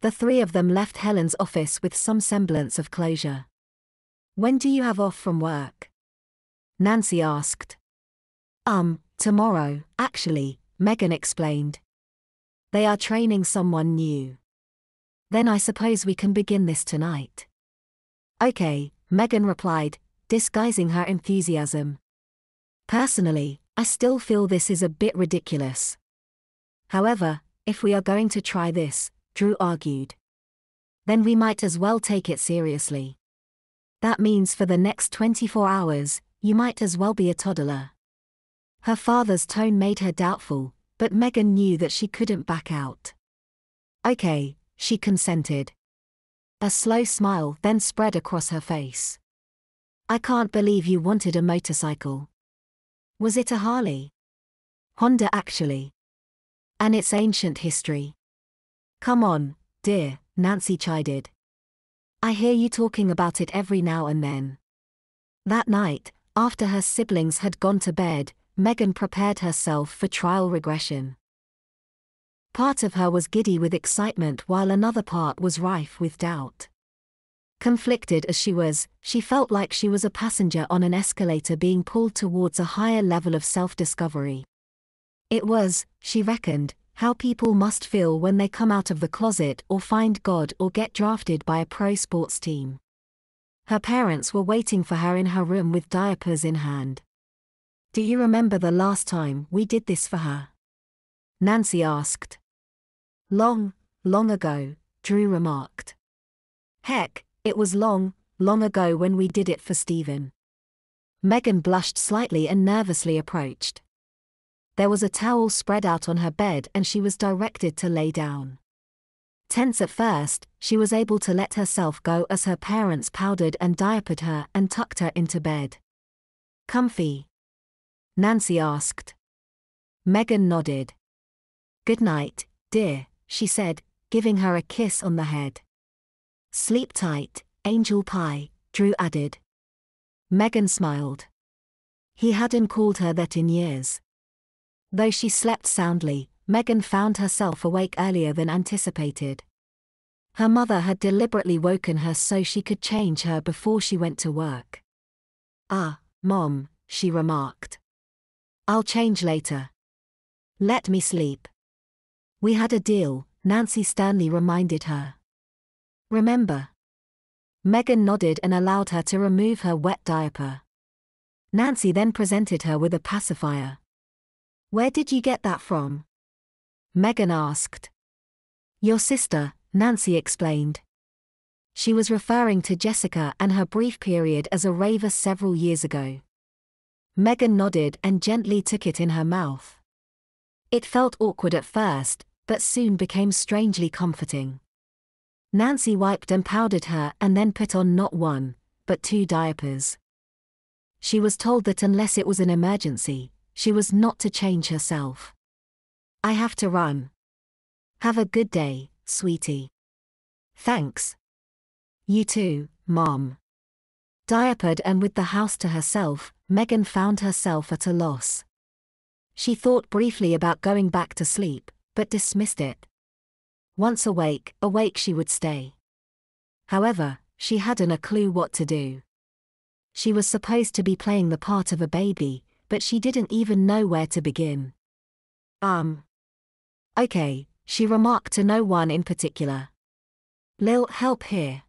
The three of them left Helen's office with some semblance of closure. "When do you have off from work?" Nancy asked. Tomorrow, actually," Megan explained. "They are training someone new." "Then I suppose we can begin this tonight." "Okay," Megan replied, disguising her enthusiasm. "Personally, I still feel this is a bit ridiculous. However, if we are going to try this," Drew argued, "then we might as well take it seriously. That means for the next 24 hours, you might as well be a toddler." Her father's tone made her doubtful, but Megan knew that she couldn't back out. "Okay," she consented. A slow smile then spread across her face. "I can't believe you wanted a motorcycle. Was it a Harley?" "Honda actually. And its ancient history." "Come on, dear," Nancy chided. "I hear you talking about it every now and then." That night, after her siblings had gone to bed, Megan prepared herself for trial regression. Part of her was giddy with excitement while another part was rife with doubt. Conflicted as she was, she felt like she was a passenger on an escalator being pulled towards a higher level of self-discovery. It was, she reckoned, how people must feel when they come out of the closet or find God or get drafted by a pro sports team. Her parents were waiting for her in her room with diapers in hand. "Do you remember the last time we did this for her?" Nancy asked. Long ago," Drew remarked. "Heck, it was long ago when we did it for Stephen." Megan blushed slightly and nervously approached. There was a towel spread out on her bed and she was directed to lay down. Tense at first, she was able to let herself go as her parents powdered and diapered her and tucked her into bed. "Comfy?" Nancy asked. Megan nodded. "Good night, dear," she said, giving her a kiss on the head. "Sleep tight, angel pie," Drew added. Megan smiled. He hadn't called her that in years. Though she slept soundly, Megan found herself awake earlier than anticipated. Her mother had deliberately woken her so she could change her before she went to work. Mom," she remarked. "I'll change later. Let me sleep." "We had a deal," Nancy sternly reminded her. "Remember?" Megan nodded and allowed her to remove her wet diaper. Nancy then presented her with a pacifier. "Where did you get that from?" Megan asked. "Your sister," Nancy explained. She was referring to Jessica and her brief period as a raver several years ago. Megan nodded and gently took it in her mouth. It felt awkward at first, but soon became strangely comforting. Nancy wiped and powdered her and then put on not one, but 2 diapers. She was told that unless it was an emergency, she was not to change herself. "I have to run. Have a good day, sweetie." "Thanks. You too, Mom." Diapered and with the house to herself, Megan found herself at a loss. She thought briefly about going back to sleep, but dismissed it. Once awake she would stay. However, she hadn't a clue what to do. She was supposed to be playing the part of a baby, but she didn't even know where to begin. Okay, she remarked to no one in particular. "Lil' help here."